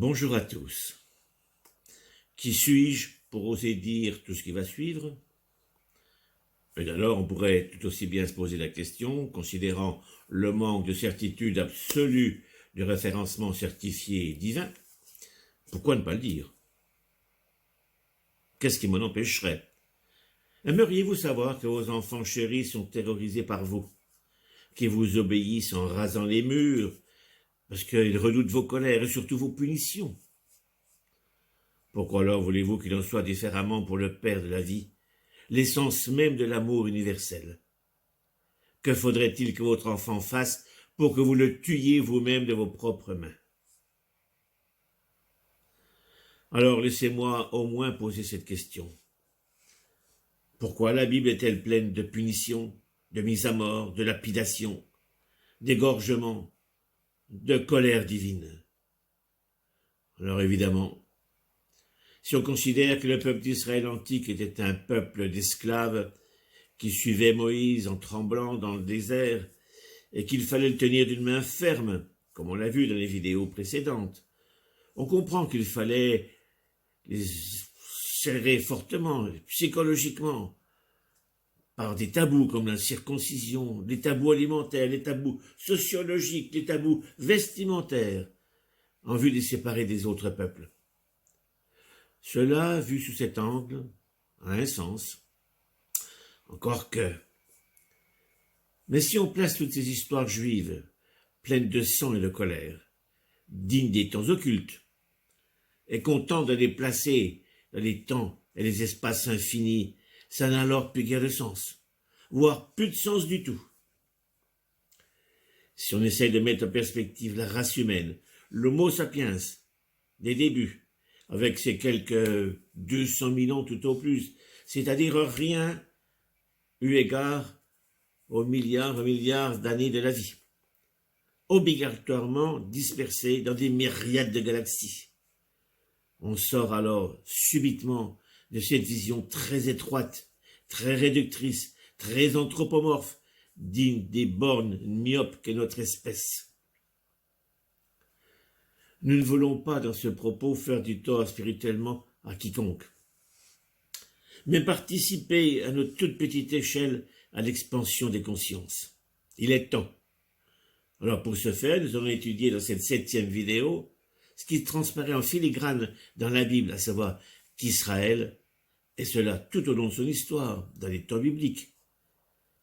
Bonjour à tous. Qui suis-je pour oser dire tout ce qui va suivre? Et alors on pourrait tout aussi bien se poser la question, considérant le manque de certitude absolue du référencement certifié divin, pourquoi ne pas le dire? Qu'est-ce qui m'en empêcherait? Aimeriez-vous savoir que vos enfants chéris sont terrorisés par vous, qu'ils vous obéissent en rasant les murs, parce qu'ils redoutent vos colères et surtout vos punitions? Pourquoi alors voulez-vous qu'il en soit différemment pour le Père de la vie, l'essence même de l'amour universel? Que faudrait-il que votre enfant fasse pour que vous le tuiez vous-même de vos propres mains? Alors laissez-moi au moins poser cette question. Pourquoi la Bible est-elle pleine de punitions, de mise à mort, de lapidation, d'égorgement, de colère divine? Alors évidemment, si on considère que le peuple d'Israël antique était un peuple d'esclaves qui suivait Moïse en tremblant dans le désert et qu'il fallait le tenir d'une main ferme, comme on l'a vu dans les vidéos précédentes, on comprend qu'il fallait les serrer fortement, psychologiquement, par des tabous comme la circoncision, les tabous alimentaires, les tabous sociologiques, les tabous vestimentaires, en vue de les séparer des autres peuples. Cela, vu sous cet angle, a un sens. Encore que. Mais si on place toutes ces histoires juives, pleines de sang et de colère, dignes des temps occultes, et qu'on tente de les placer dans les temps et les espaces infinis, ça n'a alors plus guère de sens, voire plus de sens du tout. Si on essaye de mettre en perspective la race humaine, l'homo sapiens, des débuts, avec ses quelques 200 000 ans tout au plus, c'est-à-dire rien eu égard aux milliards d'années de la vie, obligatoirement dispersés dans des myriades de galaxies. On sort alors subitement de cette vision très étroite, très réductrice, très anthropomorphe, digne des bornes myopes qu'est notre espèce. Nous ne voulons pas dans ce propos faire du tort spirituellement à quiconque, mais participer à notre toute petite échelle à l'expansion des consciences. Il est temps. Alors pour ce faire, nous allons étudier dans cette 7e vidéo ce qui transparaît en filigrane dans la Bible, à savoir qu'Israël, et cela tout au long de son histoire, dans les temps bibliques,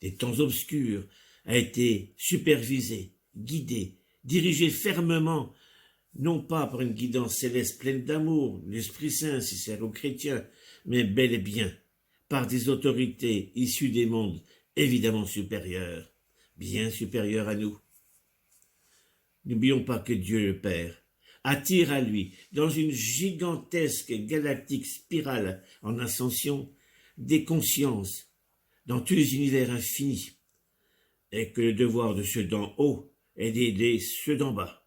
des temps obscurs, a été supervisé, guidé, dirigé fermement, non pas par une guidance céleste pleine d'amour, l'Esprit Saint si c'est aux chrétiens, mais bel et bien par des autorités issues des mondes évidemment supérieurs, bien supérieurs à nous. N'oublions pas que Dieu le Père attire à lui, dans une gigantesque galactique spirale en ascension, des consciences dans tous les univers infinis, et que le devoir de ceux d'en haut est d'aider ceux d'en bas.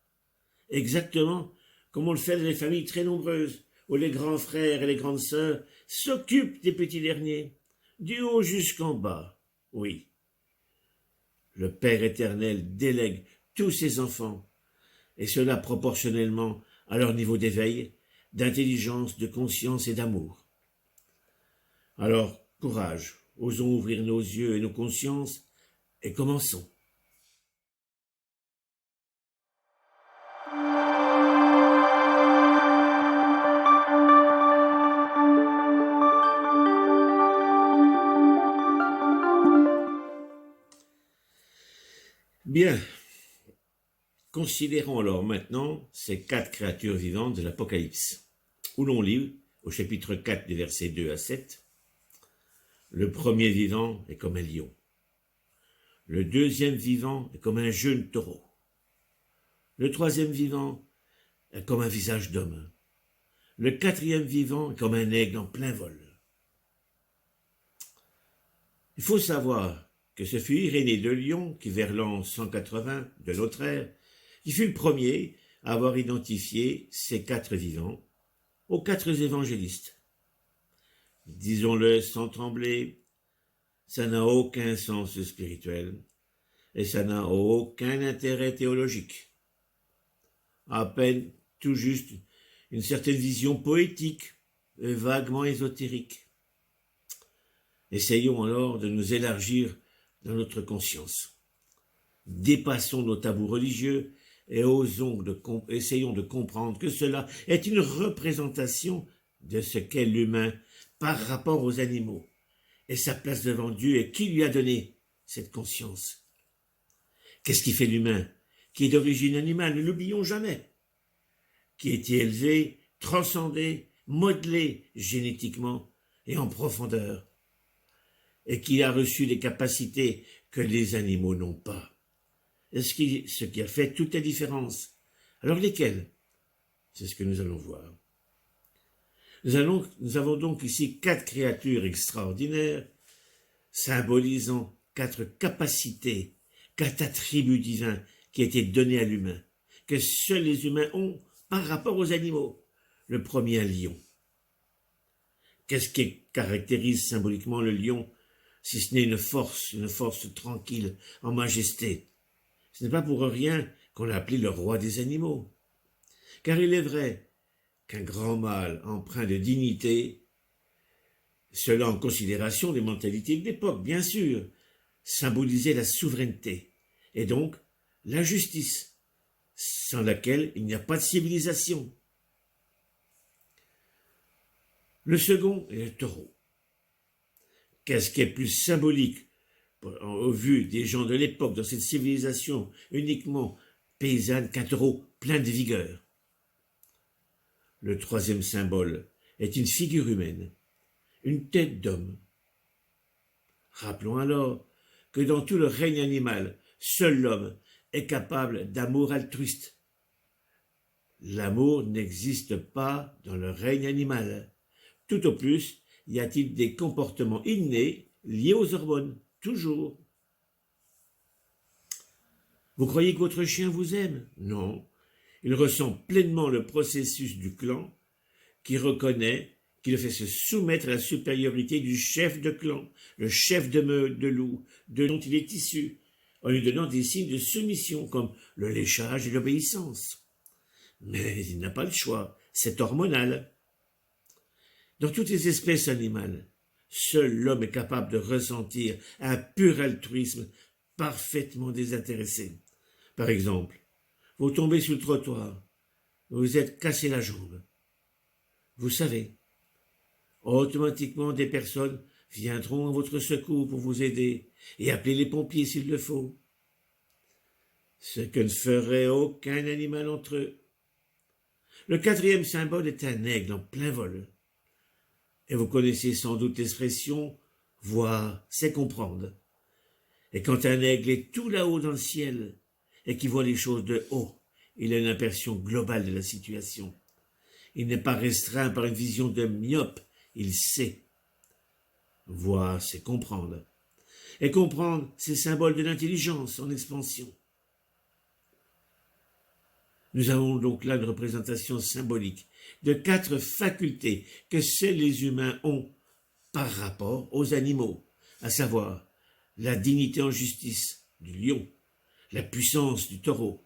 Exactement comme on le fait dans les familles très nombreuses, où les grands frères et les grandes sœurs s'occupent des petits derniers, du haut jusqu'en bas. Oui, le Père éternel délègue tous ses enfants, et cela proportionnellement à leur niveau d'éveil, d'intelligence, de conscience et d'amour. Alors, courage, osons ouvrir nos yeux et nos consciences, et commençons. Bien, considérons alors maintenant ces 4 créatures vivantes de l'Apocalypse, où l'on lit, au chapitre 4 des versets 2 à 7, le premier vivant est comme un lion, le deuxième vivant est comme un jeune taureau, le troisième vivant est comme un visage d'homme, le quatrième vivant est comme un aigle en plein vol. Il faut savoir que ce fut Irénée de Lyon qui, vers l'an 180 de notre ère, qui fut le premier à avoir identifié ces 4 vivants aux 4 évangélistes. Disons-le sans trembler, ça n'a aucun sens spirituel et ça n'a aucun intérêt théologique. À peine, tout juste, une certaine vision poétique et vaguement ésotérique. Essayons alors de nous élargir dans notre conscience. Dépassons nos tabous religieux et essayons de comprendre que cela est une représentation de ce qu'est l'humain par rapport aux animaux et sa place devant Dieu et qui lui a donné cette conscience. Qu'est-ce qui fait l'humain, qui est d'origine animale, ne l'oublions jamais, qui a été élevé, transcendé, modelé génétiquement et en profondeur, et qui a reçu des capacités que les animaux n'ont pas. Et ce qui a fait toute la différence. Alors lesquelles? C'est ce que nous allons voir. Nous avons donc ici 4 créatures extraordinaires, symbolisant 4 capacités, 4 attributs divins qui étaient donnés à l'humain, que seuls les humains ont par rapport aux animaux. Le premier, un lion. Qu'est-ce qui caractérise symboliquement le lion, si ce n'est une force tranquille, en majesté? Ce n'est pas pour rien qu'on l'a appelé le roi des animaux. Car il est vrai qu'un grand mâle empreint de dignité, cela en considération des mentalités de l'époque, bien sûr, symbolisait la souveraineté, et donc la justice, sans laquelle il n'y a pas de civilisation. Le second est le taureau. Qu'est-ce qui est plus symbolique au vu des gens de l'époque dans cette civilisation uniquement paysanne qu'un taureau plein de vigueur? Le troisième symbole est une figure humaine, une tête d'homme. Rappelons alors que dans tout le règne animal, seul l'homme est capable d'amour altruiste. L'amour n'existe pas dans le règne animal. Tout au plus, y a-t-il des comportements innés liés aux hormones, toujours. Vous croyez que votre chien vous aime? Non. Il ressent pleinement le processus du clan qui reconnaît, qui le fait se soumettre à la supériorité du chef de clan, le chef de meute, de loup, dont il est issu, en lui donnant des signes de soumission comme le léchage et l'obéissance. Mais il n'a pas le choix, c'est hormonal. Dans toutes les espèces animales, seul l'homme est capable de ressentir un pur altruisme parfaitement désintéressé. Par exemple, vous tombez sur le trottoir, vous vous êtes cassé la jambe. Vous savez, automatiquement des personnes viendront à votre secours pour vous aider et appeler les pompiers s'il le faut. Ce que ne ferait aucun animal entre eux. Le quatrième symbole est un aigle en plein vol. Et vous connaissez sans doute l'expression « voir, c'est comprendre ». Et quand un aigle est tout là-haut dans le ciel et qu'il voit les choses de haut, il a une impression globale de la situation. Il n'est pas restreint par une vision de myope, il sait. Voir, c'est comprendre. Et comprendre, c'est symbole de l'intelligence en expansion. Nous avons donc là une représentation symbolique de 4 facultés que seuls les humains ont par rapport aux animaux, à savoir la dignité en justice du lion, la puissance du taureau,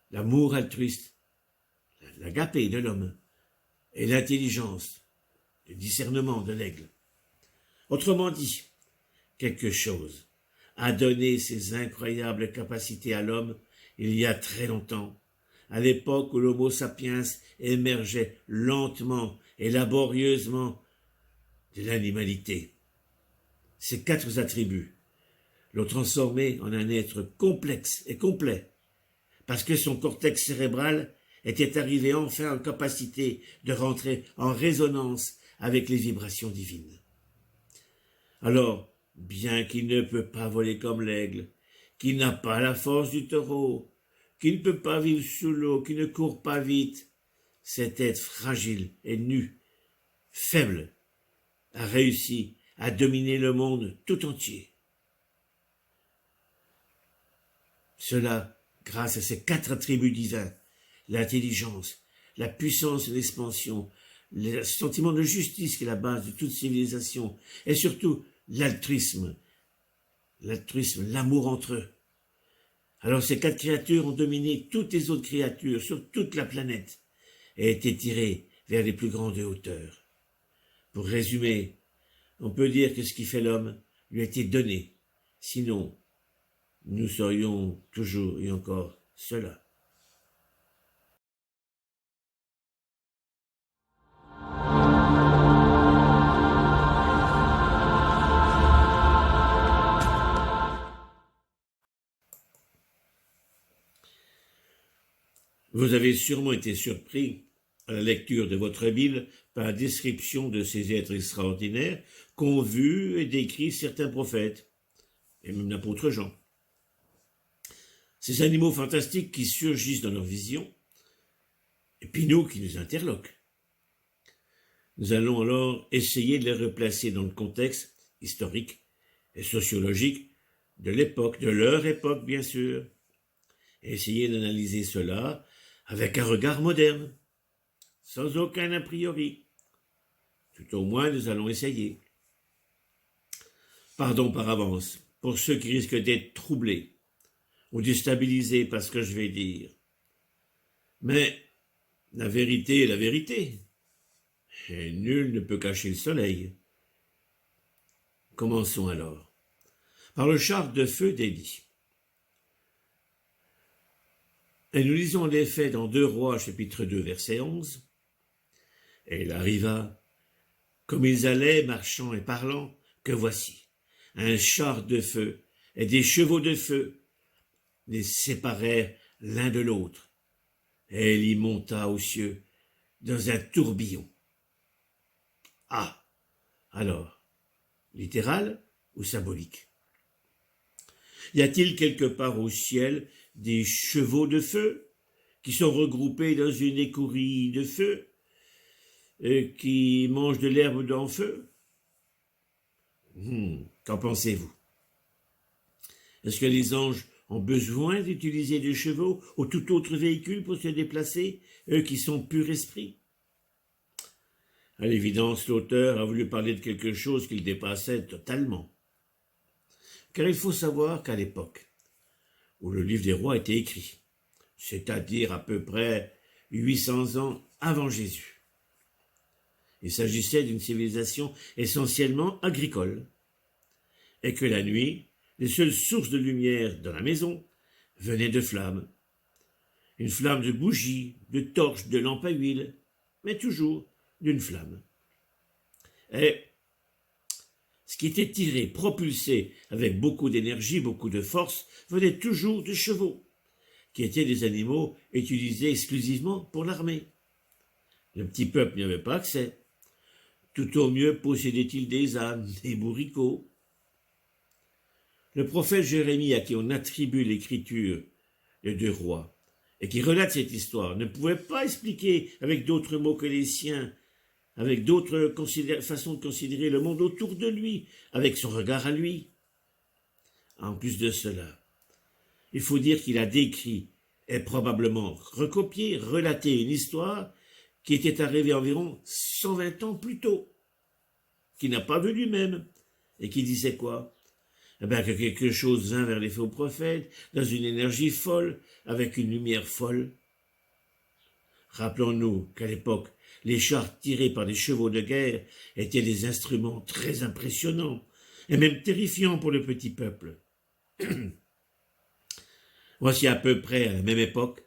l'amour altruiste, l'agapé de l'homme et l'intelligence, le discernement de l'aigle. Autrement dit, quelque chose a donné ces incroyables capacités à l'homme il y a très longtemps, à l'époque où l'Homo sapiens émergeait lentement et laborieusement de l'animalité. Ces 4 attributs l'ont transformé en un être complexe et complet, parce que son cortex cérébral était arrivé enfin en capacité de rentrer en résonance avec les vibrations divines. Alors, bien qu'il ne peut pas voler comme l'aigle, qu'il n'a pas la force du taureau, qu'il ne peut pas vivre sous l'eau, qu'il ne court pas vite, cet être fragile et nu, faible, a réussi à dominer le monde tout entier. Cela grâce à ces 4 attributs divins, l'intelligence, la puissance et l'expansion, le sentiment de justice qui est la base de toute civilisation, et surtout l'altruisme, l'amour entre eux. Alors ces 4 créatures ont dominé toutes les autres créatures sur toute la planète, a été tiré vers les plus grandes hauteurs. Pour résumer, on peut dire que ce qui fait l'homme lui a été donné, sinon nous serions toujours et encore cela. Vous avez sûrement été surpris à la lecture de votre Bible par la description de ces êtres extraordinaires qu'ont vu et décrit certains prophètes, et même l'apôtre Jean. Ces animaux fantastiques qui surgissent dans leur vision, et puis nous qui nous interloquent. Nous allons alors essayer de les replacer dans le contexte historique et sociologique de l'époque, de leur époque bien sûr, et essayer d'analyser cela avec un regard moderne, sans aucun a priori. Tout au moins, nous allons essayer. Pardon par avance pour ceux qui risquent d'être troublés ou déstabilisés par ce que je vais dire. Mais la vérité est la vérité, et nul ne peut cacher le soleil. Commençons alors par le char de feu d'Élie. Et nous lisons les faits dans 2 Rois, chapitre 2, verset 11. Et il arriva, comme ils allaient, marchant et parlant, que voici, un char de feu et des chevaux de feu les séparèrent l'un de l'autre. Et il y monta aux cieux dans un tourbillon. Ah, alors, littéral ou symbolique? Y a-t-il quelque part au ciel des chevaux de feu qui sont regroupés dans une écurie de feu et qui mangent de l'herbe d'en feu? Qu'en pensez-vous? Est-ce que les anges ont besoin d'utiliser des chevaux ou tout autre véhicule pour se déplacer, eux qui sont purs esprits? À l'évidence, l'auteur a voulu parler de quelque chose qu'il dépassait totalement. Car il faut savoir qu'à l'époque où le livre des rois était écrit, c'est-à-dire à peu près 800 ans avant Jésus, il s'agissait d'une civilisation essentiellement agricole, et que la nuit, les seules sources de lumière dans la maison venaient de flammes. Une flamme de bougie, de torche, de lampe à huile, mais toujours d'une flamme. Et ce qui était tiré, propulsé avec beaucoup d'énergie, beaucoup de force, venait toujours de chevaux, qui étaient des animaux utilisés exclusivement pour l'armée. Le petit peuple n'y avait pas accès. Tout au mieux possédait-il des ânes, des bourricots. Le prophète Jérémie, à qui on attribue l'écriture des 2 rois, et qui relate cette histoire, ne pouvait pas expliquer avec d'autres mots que les siens, avec d'autres façons de considérer le monde autour de lui, avec son regard à lui. En plus de cela, il faut dire qu'il a décrit et probablement recopié, relaté une histoire qui était arrivée environ 120 ans plus tôt, qu'il n'a pas vu lui-même, et qui disait quoi? Eh bien, que quelque chose vint vers les faux prophètes, dans une énergie folle, avec une lumière folle. Rappelons-nous qu'à l'époque, les chars tirés par des chevaux de guerre étaient des instruments très impressionnants, et même terrifiants pour le petit peuple. Voici à peu près à la même époque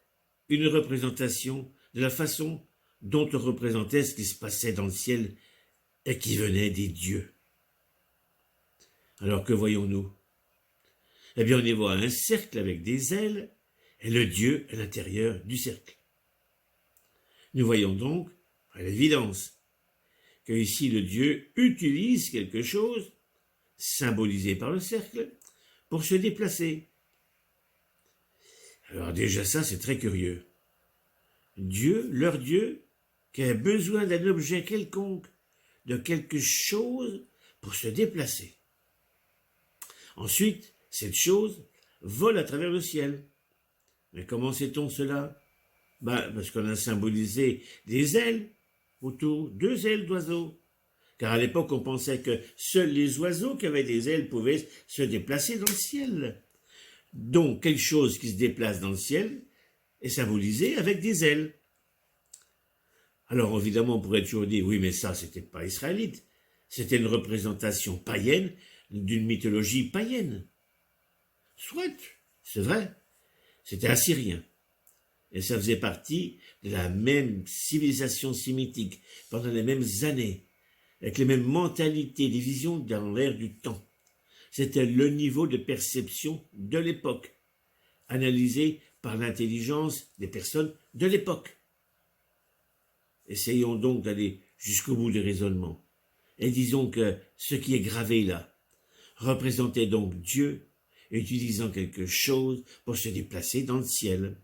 une représentation de la façon dont on représentait ce qui se passait dans le ciel et qui venait des dieux. Alors que voyons-nous? Eh bien, on y voit un cercle avec des ailes et le Dieu à l'intérieur du cercle. Nous voyons donc, à l'évidence, que ici le Dieu utilise quelque chose, symbolisé par le cercle, pour se déplacer. Alors déjà ça, c'est très curieux. Dieu, leur Dieu, qui a besoin d'un objet quelconque, de quelque chose pour se déplacer. Ensuite, cette chose vole à travers le ciel. Mais comment sait-on cela? Parce qu'on a symbolisé des ailes autour, 2 ailes d'oiseaux. Car à l'époque, on pensait que seuls les oiseaux qui avaient des ailes pouvaient se déplacer dans le ciel. Donc, quelque chose qui se déplace dans le ciel est symbolisé avec des ailes. Alors évidemment, on pourrait toujours dire, oui, mais ça, c'était pas israélite. C'était une représentation païenne d'une mythologie païenne. Soit, c'est vrai, c'était assyrien. Et ça faisait partie de la même civilisation sémitique pendant les mêmes années, avec les mêmes mentalités, des visions dans l'air du temps. C'était le niveau de perception de l'époque, analysé par l'intelligence des personnes de l'époque. Essayons donc d'aller jusqu'au bout du raisonnement. Et disons que ce qui est gravé là représentait donc Dieu utilisant quelque chose pour se déplacer dans le ciel.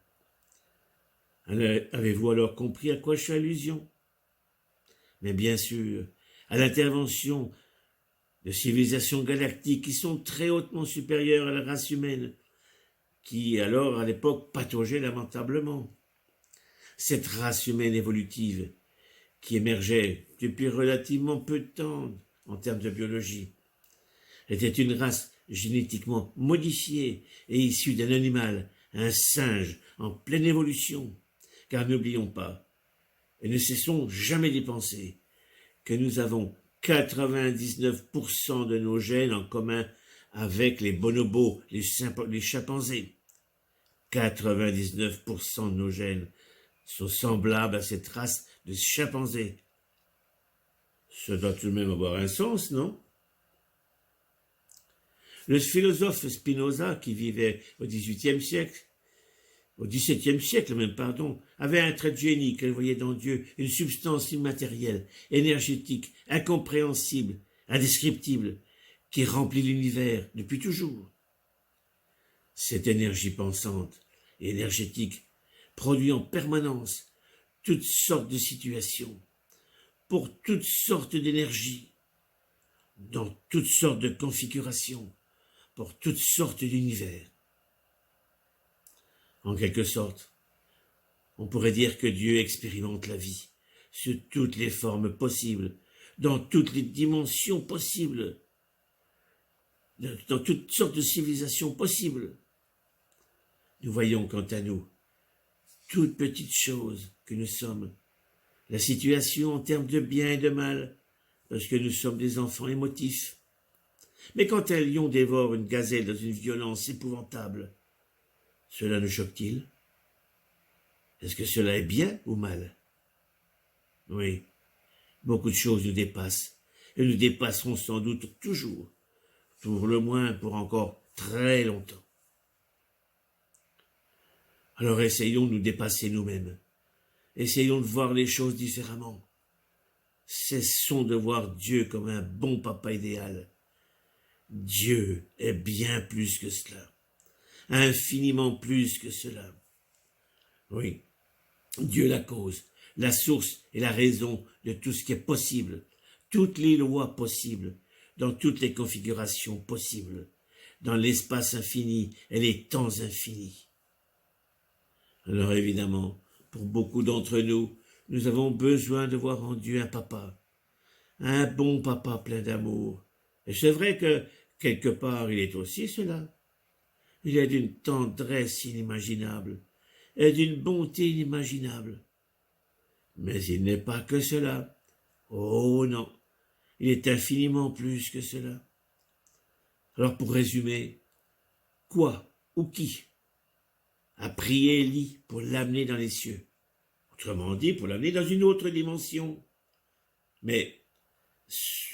Avez-vous alors compris à quoi je fais allusion? Mais bien sûr, à l'intervention de civilisations galactiques qui sont très hautement supérieures à la race humaine, qui alors à l'époque pataugeait lamentablement. Cette race humaine évolutive qui émergeait depuis relativement peu de temps en termes de biologie était une race génétiquement modifiée et issue d'un animal, un singe en pleine évolution. Car n'oublions pas, et ne cessons jamais d'y penser, que nous avons 99% de nos gènes en commun avec les bonobos, les chimpanzés. 99% de nos gènes sont semblables à cette race de chimpanzés. Ça doit tout de même avoir un sens, non? Le philosophe Spinoza, qui vivait au XVIIIe siècle, au XVIIe siècle même, pardon, avait un trait de génie qu'elle voyait dans Dieu, une substance immatérielle, énergétique, incompréhensible, indescriptible, qui remplit l'univers depuis toujours. Cette énergie pensante et énergétique produit en permanence toutes sortes de situations, pour toutes sortes d'énergies, dans toutes sortes de configurations, pour toutes sortes d'univers. En quelque sorte, on pourrait dire que Dieu expérimente la vie sous toutes les formes possibles, dans toutes les dimensions possibles, dans toutes sortes de civilisations possibles. Nous voyons quant à nous, toutes petites choses que nous sommes, la situation en termes de bien et de mal, parce que nous sommes des enfants émotifs. Mais quand un lion dévore une gazelle dans une violence épouvantable, cela nous choque-t-il? Est-ce que cela est bien ou mal? Oui, beaucoup de choses nous dépassent, et nous dépasseront sans doute toujours, pour le moins pour encore très longtemps. Alors essayons de nous dépasser nous-mêmes, essayons de voir les choses différemment. Cessons de voir Dieu comme un bon papa idéal. Dieu est bien plus que cela, infiniment plus que cela. Oui, Dieu la cause, la source et la raison de tout ce qui est possible, toutes les lois possibles, dans toutes les configurations possibles, dans l'espace infini et les temps infinis. Alors évidemment, pour beaucoup d'entre nous, nous avons besoin de voir en Dieu un papa, un bon papa plein d'amour. Et c'est vrai que, quelque part, il est aussi cela. Il est d'une tendresse inimaginable et d'une bonté inimaginable. Mais il n'est pas que cela. Oh non, il est infiniment plus que cela. Alors pour résumer, quoi ou qui a prié Élie pour l'amener dans les cieux? Autrement dit, pour l'amener dans une autre dimension. Mais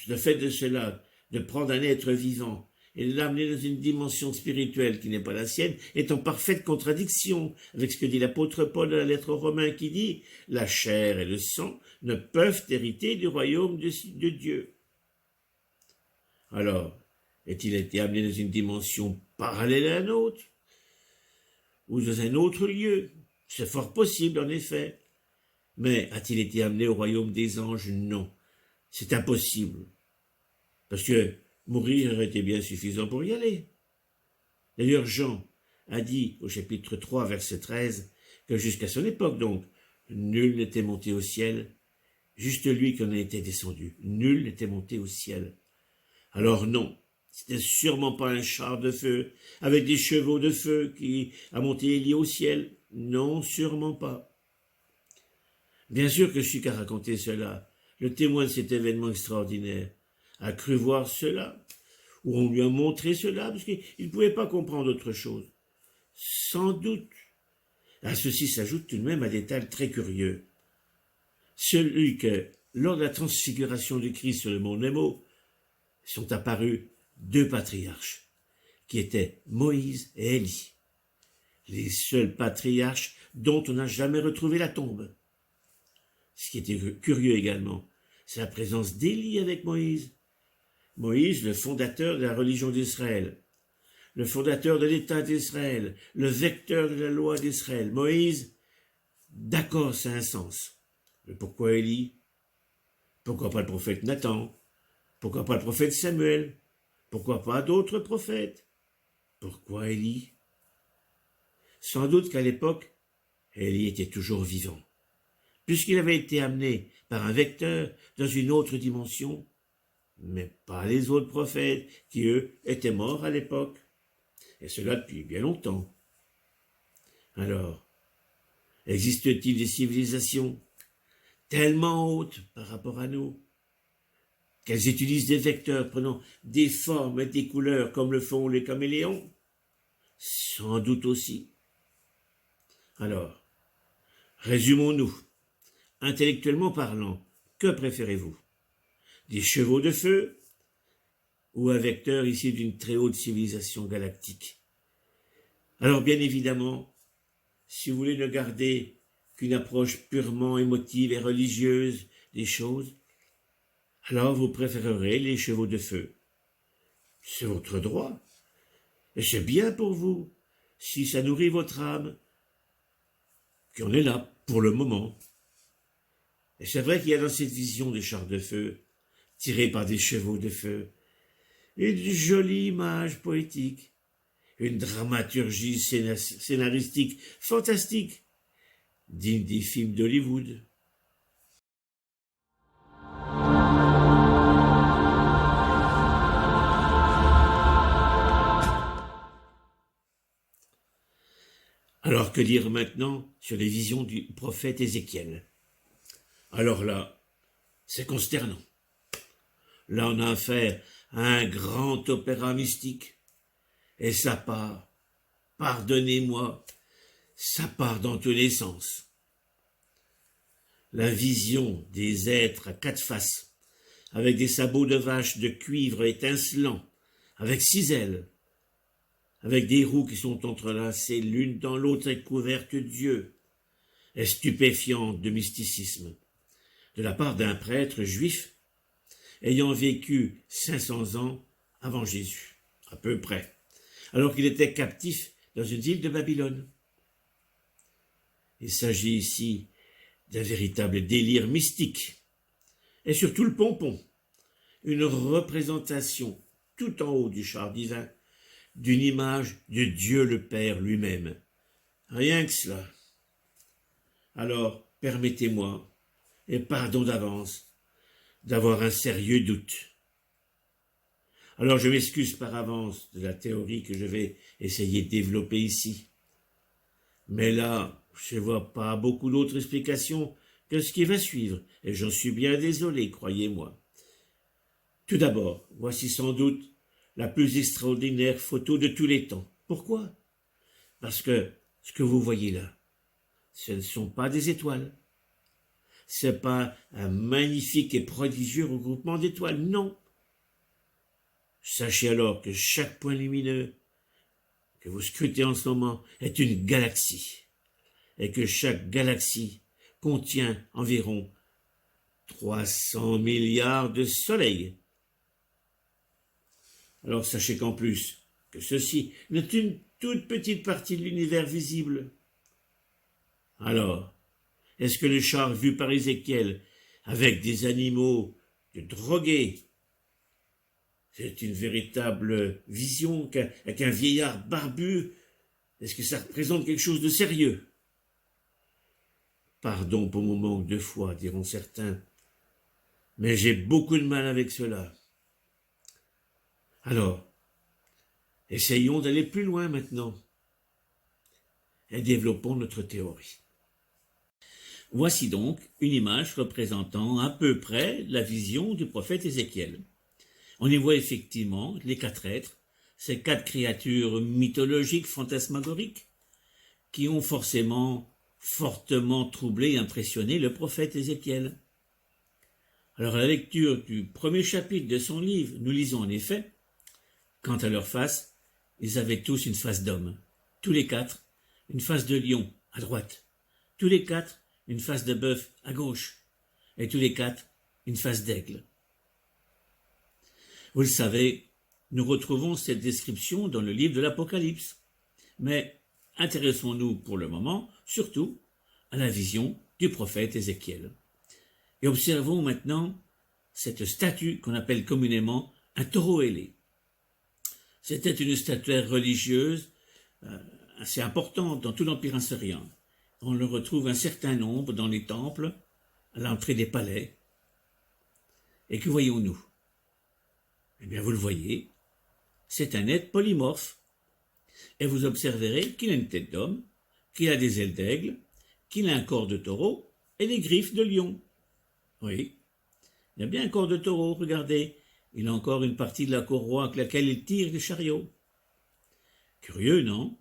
le fait de cela, de prendre un être vivant et de l'amener dans une dimension spirituelle qui n'est pas la sienne, est en parfaite contradiction avec ce que dit l'apôtre Paul dans la lettre aux Romains qui dit « La chair et le sang ne peuvent hériter du royaume de Dieu ». Alors, est-il été amené dans une dimension parallèle à la nôtre ou dans un autre lieu? C'est fort possible, en effet. Mais a-t-il été amené au royaume des anges? Non. C'est impossible. Parce que mourir aurait été bien suffisant pour y aller. D'ailleurs, Jean a dit au chapitre 3, verset 13, que jusqu'à son époque, donc, nul n'était monté au ciel, juste lui qui en était descendu. Nul n'était monté au ciel. Alors non, c'était sûrement pas un char de feu, avec des chevaux de feu qui a monté Élie au ciel. Non, sûrement pas. Bien sûr que celui qui a raconté cela, le témoin de cet événement extraordinaire, a cru voir cela, ou on lui a montré cela, parce qu'il ne pouvait pas comprendre autre chose. Sans doute. À ceci s'ajoute tout de même un détail très curieux. Celui que, lors de la transfiguration du Christ sur le mont Nemo, sont apparus deux patriarches, qui étaient Moïse et Élie, les seuls patriarches dont on n'a jamais retrouvé la tombe. Ce qui était curieux également, c'est la présence d'Élie avec Moïse. Moïse, le fondateur de la religion d'Israël, le fondateur de l'État d'Israël, le vecteur de la loi d'Israël. Moïse, d'accord, ça a un sens. Mais pourquoi Élie? Pourquoi pas le prophète Nathan? Pourquoi pas le prophète Samuel? Pourquoi pas d'autres prophètes? Pourquoi Élie? Sans doute qu'à l'époque, Élie était toujours vivant, puisqu'il avait été amené par un vecteur dans une autre dimension, mais pas les autres prophètes qui, eux, étaient morts à l'époque, et cela depuis bien longtemps. Alors, existe-t-il des civilisations tellement hautes par rapport à nous, qu'elles utilisent des vecteurs prenant des formes et des couleurs comme le font les caméléons? Sans doute aussi. Alors, résumons-nous. Intellectuellement parlant, que préférez-vous? Des chevaux de feu ou un vecteur issu d'une très haute civilisation galactique? Alors bien évidemment, si vous voulez ne garder qu'une approche purement émotive et religieuse des choses, alors vous préférerez les chevaux de feu. C'est votre droit, et c'est bien pour vous, si ça nourrit votre âme, qu'on est là pour le moment. Et c'est vrai qu'il y a dans cette vision des chars de feu, tirés par des chevaux de feu, une jolie image poétique, une dramaturgie scénaristique fantastique, digne des films d'Hollywood. Alors que dire maintenant sur les visions du prophète Ézéchiel? Alors là, c'est consternant. Là, on a affaire à un grand opéra mystique, et ça part, pardonnez-moi, ça part dans tous les sens. La vision des êtres à quatre faces, avec des sabots de vache de cuivre étincelants, avec 6 ailes, avec des roues qui sont entrelacées l'une dans l'autre et couvertes d'yeux, est stupéfiante de mysticisme, de la part d'un prêtre juif ayant vécu 500 ans avant Jésus, à peu près, alors qu'il était captif dans une île de Babylone. Il s'agit ici d'un véritable délire mystique, et surtout le pompon, une représentation tout en haut du char divin d'une image de Dieu le Père lui-même. Rien que cela. Alors, permettez-moi, et pardon d'avance, d'avoir un sérieux doute. Alors je m'excuse par avance de la théorie que je vais essayer de développer ici. Mais là, je ne vois pas beaucoup d'autres explications que ce qui va suivre, et j'en suis bien désolé, croyez-moi. Tout d'abord, voici sans doute la plus extraordinaire photo de tous les temps. Pourquoi? Parce que ce que vous voyez là, ce ne sont pas des étoiles. Ce n'est pas un magnifique et prodigieux regroupement d'étoiles, non. Sachez alors que chaque point lumineux que vous scrutez en ce moment est une galaxie, et que chaque galaxie contient environ 300 milliards de soleils. Alors sachez qu'en plus, que ceci n'est une toute petite partie de l'univers visible. Alors, est-ce que le char vu par Ézéchiel, avec des animaux de drogués, c'est une véritable vision avec un vieillard barbu? Est-ce que ça représente quelque chose de sérieux? Pardon pour mon manque de foi, diront certains, mais j'ai beaucoup de mal avec cela. Alors, essayons d'aller plus loin maintenant et développons notre théorie. Voici donc une image représentant à peu près la vision du prophète Ézéchiel. On y voit effectivement les 4 êtres, ces 4 créatures mythologiques, fantasmagoriques, qui ont fortement troublé et impressionné le prophète Ézéchiel. Alors à la lecture du premier chapitre de son livre, nous lisons en effet, quant à leur face, ils avaient tous une face d'homme, tous les 4, une face de lion à droite, tous les 4, une face de bœuf à gauche, et tous les 4, une face d'aigle. Vous le savez, nous retrouvons cette description dans le livre de l'Apocalypse, mais intéressons-nous pour le moment, surtout, à la vision du prophète Ézéchiel. Et observons maintenant cette statue qu'on appelle communément un taureau ailé. C'était une statuaire religieuse assez importante dans tout l'Empire assyrien. On le retrouve un certain nombre dans les temples, à l'entrée des palais. Et que voyons-nous? Eh bien, vous le voyez, c'est un être polymorphe. Et vous observerez qu'il a une tête d'homme, qu'il a des ailes d'aigle, qu'il a un corps de taureau et des griffes de lion. Oui, il a bien un corps de taureau, regardez, il a encore une partie de la courroie avec laquelle il tire les chariots. Curieux, non?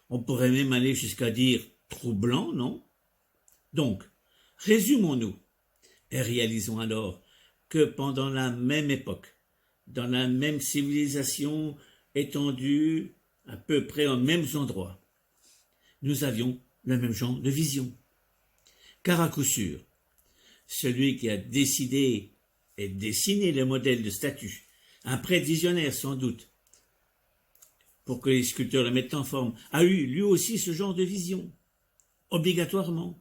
On pourrait même aller jusqu'à dire troublant, non? Donc, résumons-nous et réalisons alors que pendant la même époque, dans la même civilisation étendue à peu près aux mêmes endroits, nous avions le même genre de vision. Car à coup sûr, celui qui a décidé et dessiné le modèle de statue, un prêtre visionnaire sans doute, pour que les sculpteurs le mettent en forme, a eu lui aussi ce genre de vision, obligatoirement.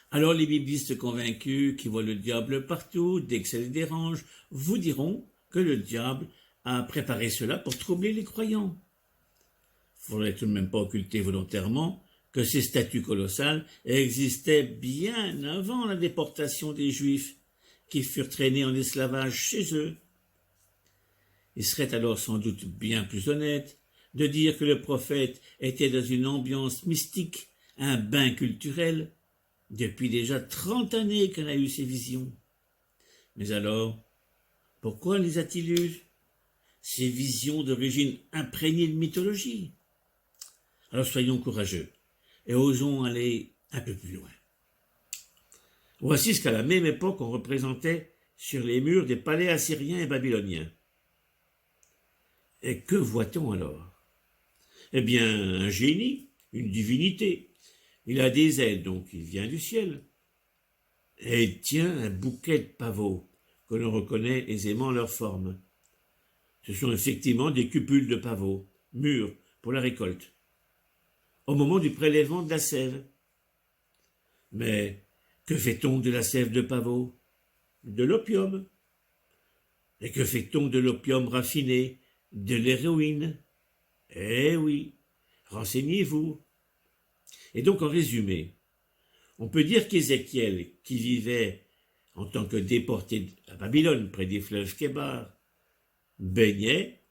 Alors les biblistes convaincus qui voient le diable partout, dès que ça les dérange, vous diront que le diable a préparé cela pour troubler les croyants. Il ne faudrait tout de même pas occulter volontairement que ces statues colossales existaient bien avant la déportation des Juifs, qui furent traînés en esclavage chez eux. Il serait alors sans doute bien plus honnête de dire que le prophète était dans une ambiance mystique, un bain culturel, depuis déjà 30 années qu'on a eu ces visions. Mais alors, pourquoi les a-t-il eues, ces visions d'origine imprégnée de mythologie? Alors soyons courageux et osons aller un peu plus loin. Voici ce qu'à la même époque on représentait sur les murs des palais assyriens et babyloniens. Et que voit-on alors? Eh bien, un génie, une divinité. Il a des ailes, donc il vient du ciel. Et il tient un bouquet de pavots, que l'on reconnaît aisément leur forme. Ce sont effectivement des cupules de pavots, mûrs pour la récolte, au moment du prélèvement de la sève. Mais que fait-on de la sève de pavot? De l'opium. Et que fait-on de l'opium raffiné? De l'héroïne. Eh oui, renseignez-vous. Et donc en résumé, on peut dire qu'Ézéchiel, qui vivait en tant que déporté à Babylone près des fleuves Kébar, baignait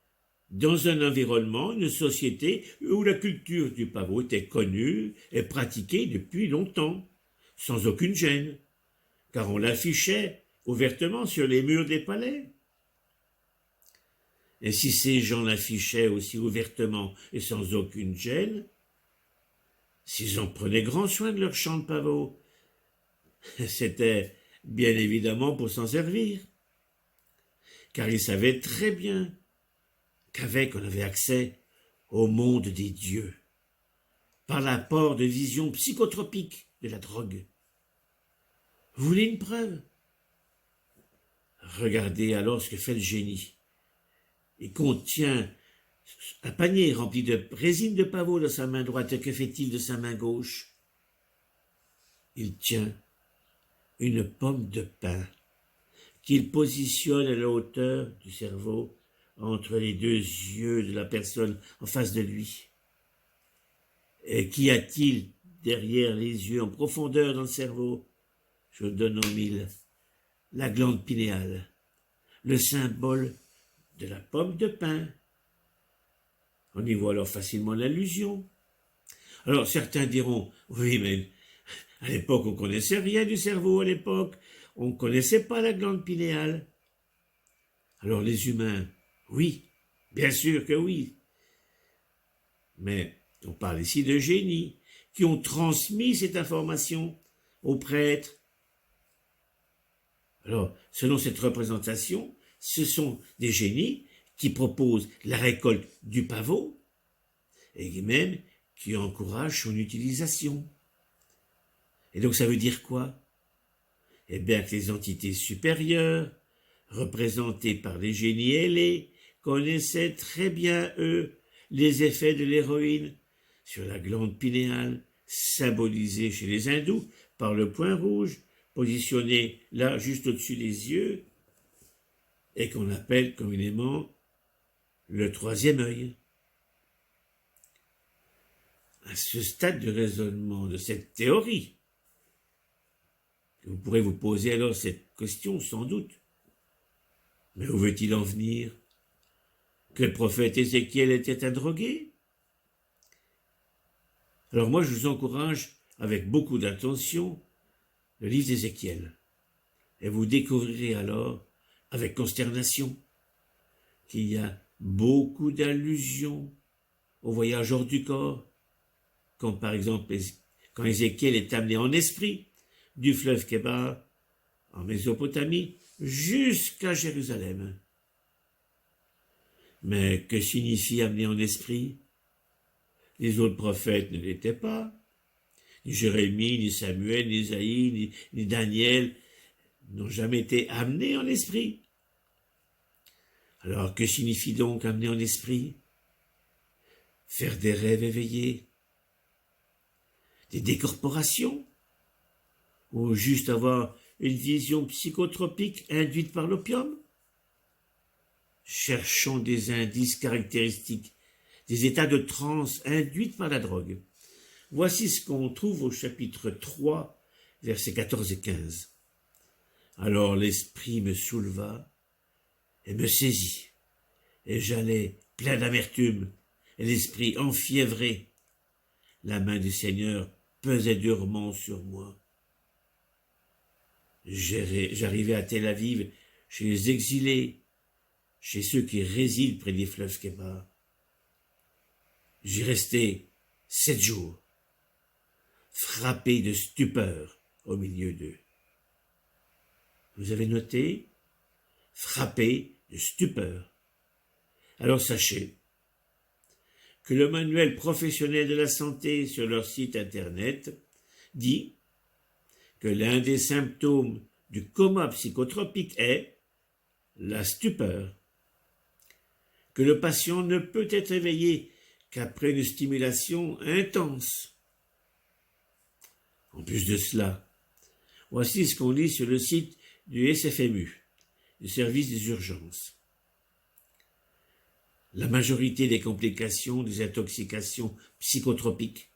dans un environnement, une société où la culture du pavot était connue et pratiquée depuis longtemps, sans aucune gêne, car on l'affichait ouvertement sur les murs des palais. Et si ces gens l'affichaient aussi ouvertement et sans aucune gêne, s'ils en prenaient grand soin de leur champ de pavot, c'était bien évidemment pour s'en servir, car ils savaient très bien qu'avec on avait accès au monde des dieux, par l'apport de visions psychotropiques de la drogue. Vous voulez une preuve? Regardez alors ce que fait le génie. Il contient un panier rempli de résine de pavot dans sa main droite. Et que fait-il de sa main gauche? Il tient une pomme de pin qu'il positionne à la hauteur du cerveau entre les 2 yeux de la personne en face de lui. Et qu'y a-t-il derrière les yeux en profondeur dans le cerveau? Je vous donne en 1000. La glande pinéale, le symbole de la pomme de pin. On y voit alors facilement l'allusion. Alors certains diront, oui, mais à l'époque on connaissait rien du cerveau à l'époque, on ne connaissait pas la glande pinéale. Alors les humains, oui, bien sûr que oui. Mais on parle ici de génies qui ont transmis cette information aux prêtres. Alors, selon cette représentation, ce sont des génies qui proposent la récolte du pavot et même qui encouragent son utilisation. Et donc ça veut dire quoi? Eh bien que les entités supérieures, représentées par les génies ailés, connaissaient très bien, eux, les effets de l'héroïne sur la glande pinéale, symbolisée chez les hindous par le point rouge, positionné là juste au-dessus des yeux, et qu'on appelle communément le troisième œil. À ce stade de raisonnement de cette théorie, vous pourrez vous poser alors cette question sans doute. Mais où veut-il en venir? Que le prophète Ézéchiel était un drogué? Alors moi je vous encourage avec beaucoup d'attention le livre d'Ézéchiel. Et vous découvrirez alors avec consternation qu'il y a beaucoup d'allusions au voyage hors du corps, quand par exemple quand Ézéchiel est amené en esprit du fleuve Kébar en Mésopotamie jusqu'à Jérusalem. Mais que signifie amener en esprit? Les autres prophètes ne l'étaient pas. Ni Jérémie, ni Samuel, ni Isaïe, ni Daniel n'ont jamais été amenés en esprit. Alors que signifie donc amener en esprit? Faire des rêves éveillés, des décorporations, ou juste avoir une vision psychotropique induite par l'opium? Cherchons des indices caractéristiques, des états de transe induits par la drogue. Voici ce qu'on trouve au chapitre 3, versets 14 et 15. Alors l'esprit me souleva et me saisit, et j'allais plein d'amertume, et l'esprit enfiévré. La main du Seigneur pesait durement sur moi. J'arrivais à Tel Aviv, chez les exilés, chez ceux qui résident près des fleuves Kébar. J'y restai 7 jours, frappé de stupeur au milieu d'eux. Vous avez noté? Frappé de stupeur. Alors sachez que le manuel professionnel de la santé sur leur site internet dit que l'un des symptômes du coma psychotropique est la stupeur, que le patient ne peut être éveillé qu'après une stimulation intense. En plus de cela, voici ce qu'on lit sur le site du SFMU, du service des urgences. La majorité des complications des intoxications psychotropiques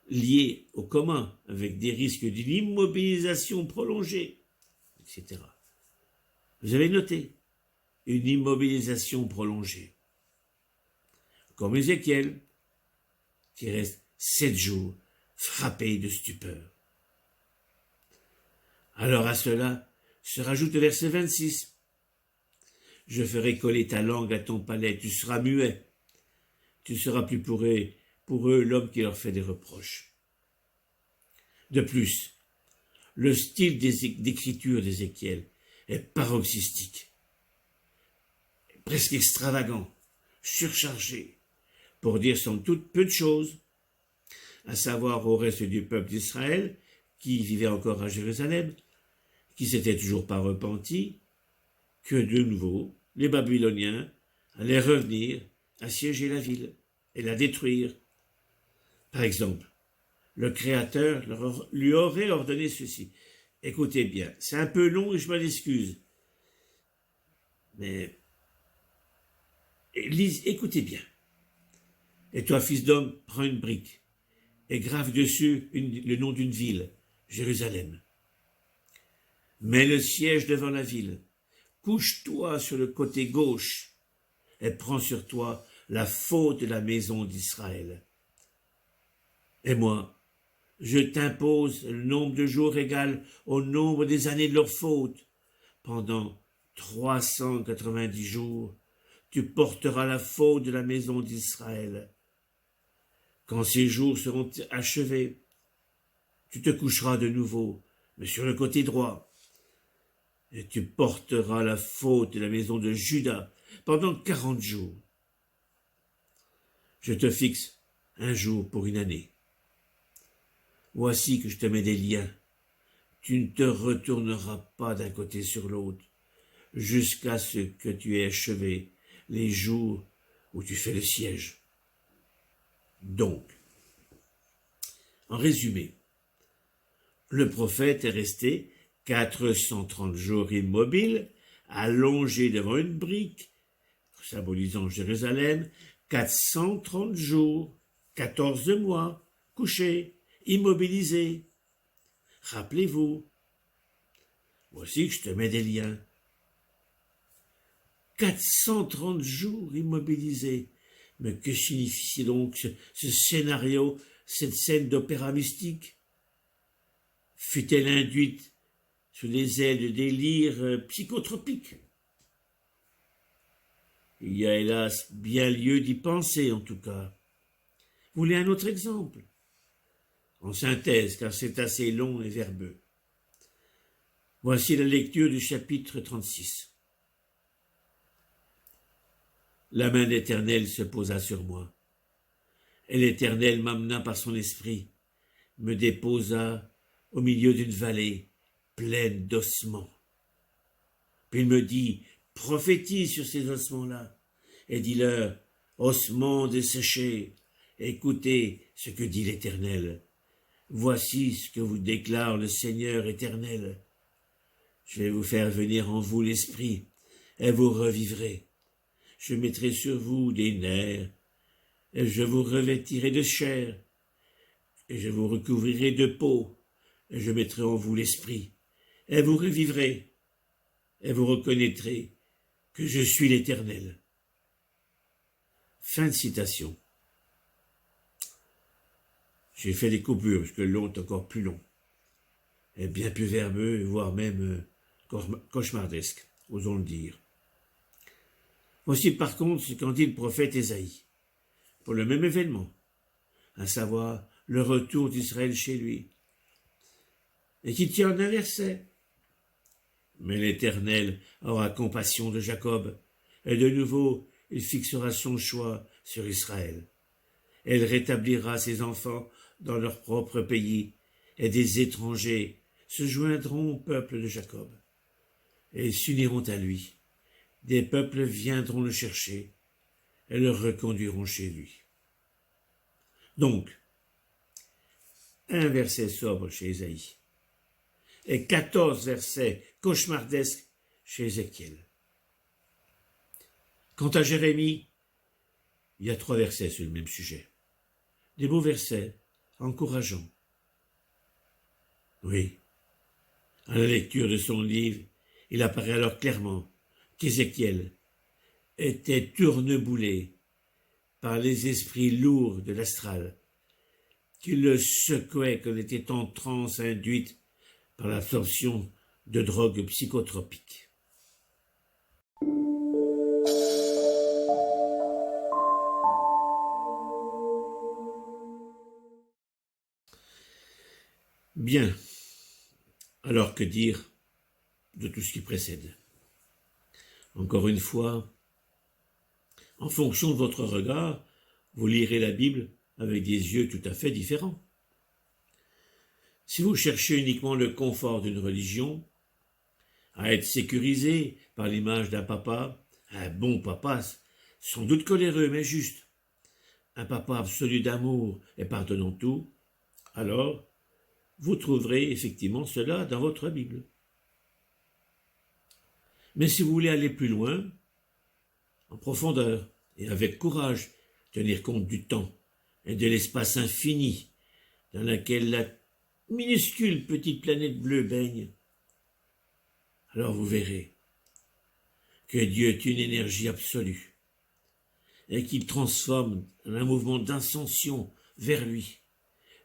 liées au coma avec des risques d'une immobilisation prolongée, etc. Vous avez noté une immobilisation prolongée. Comme Ézéchiel, qui reste 7 jours frappé de stupeur. Alors à cela se rajoute le verset 26. Je ferai coller ta langue à ton palais, tu seras muet. Tu seras plus pour eux l'homme qui leur fait des reproches. De plus, le style d'écriture d'Ézéchiel est paroxystique, presque extravagant, surchargé, pour dire sans doute peu de choses, à savoir au reste du peuple d'Israël, qui vivait encore à Jérusalem, qui s'était toujours pas repenti, que de nouveau, les Babyloniens allaient revenir assiéger la ville et la détruire. Par exemple, le Créateur lui aurait ordonné ceci. Écoutez bien, c'est un peu long et je m'en excuse. Mais écoutez bien. Et toi, fils d'homme, prends une brique et grave dessus le nom d'une ville, Jérusalem. Mets le siège devant la ville. Couche-toi sur le côté gauche et prends sur toi la faute de la maison d'Israël. Et moi, je t'impose le nombre de jours égal au nombre des années de leur faute. Pendant 390 jours, tu porteras la faute de la maison d'Israël. Quand ces jours seront achevés, tu te coucheras de nouveau, mais sur le côté droit, et tu porteras la faute de la maison de Juda pendant 40 jours. Je te fixe un jour pour une année. Voici que je te mets des liens. Tu ne te retourneras pas d'un côté sur l'autre, jusqu'à ce que tu aies achevé les jours où tu fais le siège. Donc, en résumé, le prophète est resté 430 jours immobile, allongé devant une brique, symbolisant Jérusalem, 430 jours, 14 mois, couché, immobilisé. Rappelez-vous, voici que je te mets des liens. 430 jours immobilisés. Mais que signifie donc ce scénario, cette scène d'opéra mystique? Fut-elle induite sous les ailes de délire psychotropique? Il y a hélas bien lieu d'y penser en tout cas. Vous voulez un autre exemple? En synthèse, car c'est assez long et verbeux. Voici la lecture du chapitre 36. La main de l'Éternel se posa sur moi, et l'Éternel m'amena par son esprit, me déposa au milieu d'une vallée pleine d'ossements. Puis il me dit, prophétise sur ces ossements-là, et dis-leur, ossements desséchés, écoutez ce que dit l'Éternel. Voici ce que vous déclare le Seigneur éternel. Je vais vous faire venir en vous l'esprit, et vous revivrez. Je mettrai sur vous des nerfs, et je vous revêtirai de chair, et je vous recouvrirai de peau, et je mettrai en vous l'esprit, et vous revivrez, et vous reconnaîtrez que je suis l'Éternel. Fin de citation. J'ai fait des coupures, parce que le long est encore plus long, et bien plus verbeux, voire même cauchemardesque, osons le dire. Voici par contre ce qu'en dit le prophète Ésaïe, pour le même événement, à savoir le retour d'Israël chez lui, et qui tient un verset. Mais l'Éternel aura compassion de Jacob, et de nouveau il fixera son choix sur Israël. Elle rétablira ses enfants dans leur propre pays, et des étrangers se joindront au peuple de Jacob, et ils s'uniront à lui. Des peuples viendront le chercher et le reconduiront chez lui. Donc, un verset sobre chez Ésaïe et 14 versets cauchemardesques chez Ézéchiel. Quant à Jérémie, il y a 3 versets sur le même sujet. Des beaux versets, encourageants. Oui, à la lecture de son livre, il apparaît alors clairement qu'Ézéchiel était tourneboulé par les esprits lourds de l'astral, qui le secouaient quand il était en transe induite par l'absorption de drogues psychotropiques. Bien, alors que dire de tout ce qui précède? Encore une fois, en fonction de votre regard, vous lirez la Bible avec des yeux tout à fait différents. Si vous cherchez uniquement le confort d'une religion, à être sécurisé par l'image d'un papa, un bon papa, sans doute coléreux mais juste, un papa absolu d'amour et pardonnant tout, alors vous trouverez effectivement cela dans votre Bible. Mais si vous voulez aller plus loin, en profondeur et avec courage, tenir compte du temps et de l'espace infini dans lequel la minuscule petite planète bleue baigne, alors vous verrez que Dieu est une énergie absolue et qu'il transforme en un mouvement d'ascension vers lui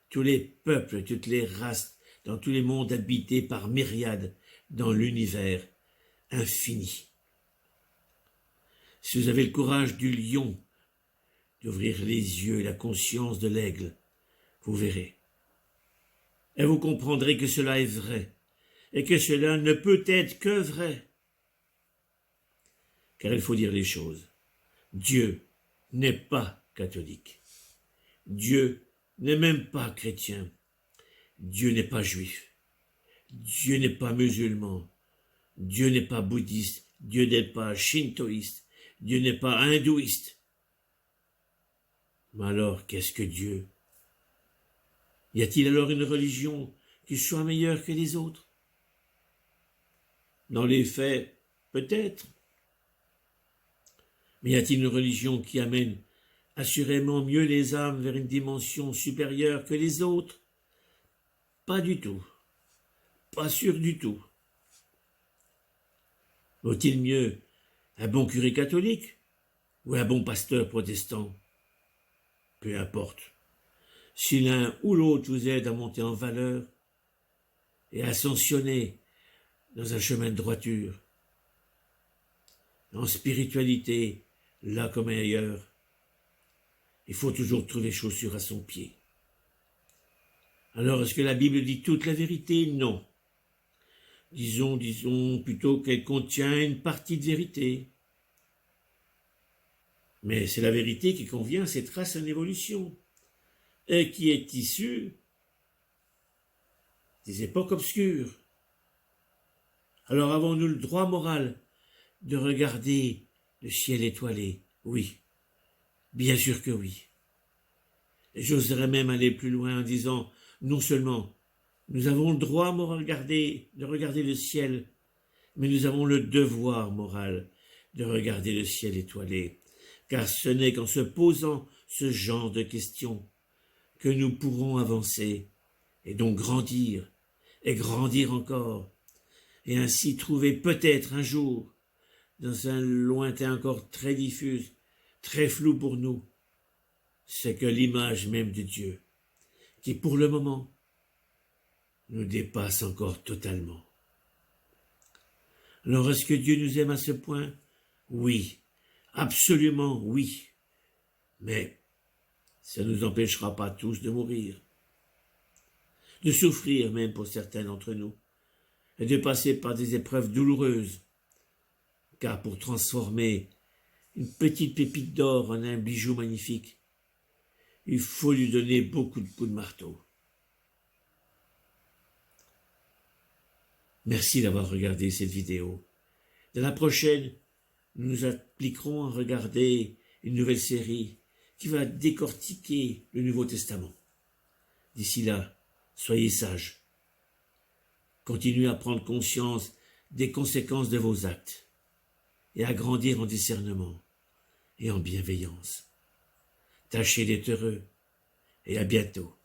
tous les peuples, toutes les races, dans tous les mondes habités par myriades, dans l'univers infini. Si vous avez le courage du lion, d'ouvrir les yeux et la conscience de l'aigle, vous verrez. Et vous comprendrez que cela est vrai, et que cela ne peut être que vrai. Car il faut dire les choses. Dieu n'est pas catholique. Dieu n'est même pas chrétien. Dieu n'est pas juif. Dieu n'est pas musulman. Dieu n'est pas bouddhiste. Dieu n'est pas shintoïste. Dieu n'est pas hindouiste. Mais alors, qu'est-ce que Dieu? Y a-t-il alors une religion qui soit meilleure que les autres? Dans les faits, peut-être. Mais y a-t-il une religion qui amène assurément mieux les âmes vers une dimension supérieure que les autres? Pas du tout. Pas sûr du tout. Vaut-il mieux un bon curé catholique ou un bon pasteur protestant? Peu importe. Si l'un ou l'autre vous aide à monter en valeur et à ascensionner dans un chemin de droiture, en spiritualité, là comme ailleurs, il faut toujours trouver chaussure à son pied. Alors, est-ce que la Bible dit toute la vérité? Non. Disons plutôt qu'elle contient une partie de vérité. Mais c'est la vérité qui convient à cette race en évolution, et qui est issue des époques obscures. Alors avons-nous le droit moral de regarder le ciel étoilé? Oui, bien sûr que oui. Et j'oserais même aller plus loin en disant, non seulement nous avons le droit moral de regarder le ciel, mais nous avons le devoir moral de regarder le ciel étoilé, car ce n'est qu'en se posant ce genre de questions que nous pourrons avancer, et donc grandir, et grandir encore, et ainsi trouver peut-être un jour, dans un lointain encore très diffus, très flou pour nous, c'est que l'image même de Dieu, qui pour le moment nous dépasse encore totalement. Alors est-ce que Dieu nous aime à ce point? Oui, absolument oui, mais ça ne nous empêchera pas tous de mourir, de souffrir même pour certains d'entre nous, et de passer par des épreuves douloureuses, car pour transformer une petite pépite d'or en un bijou magnifique, il faut lui donner beaucoup de coups de marteau. Merci d'avoir regardé cette vidéo. Dans la prochaine, nous nous appliquerons à regarder une nouvelle série qui va décortiquer le Nouveau Testament. D'ici là, soyez sages. Continuez à prendre conscience des conséquences de vos actes et à grandir en discernement et en bienveillance. Tâchez d'être heureux et à bientôt.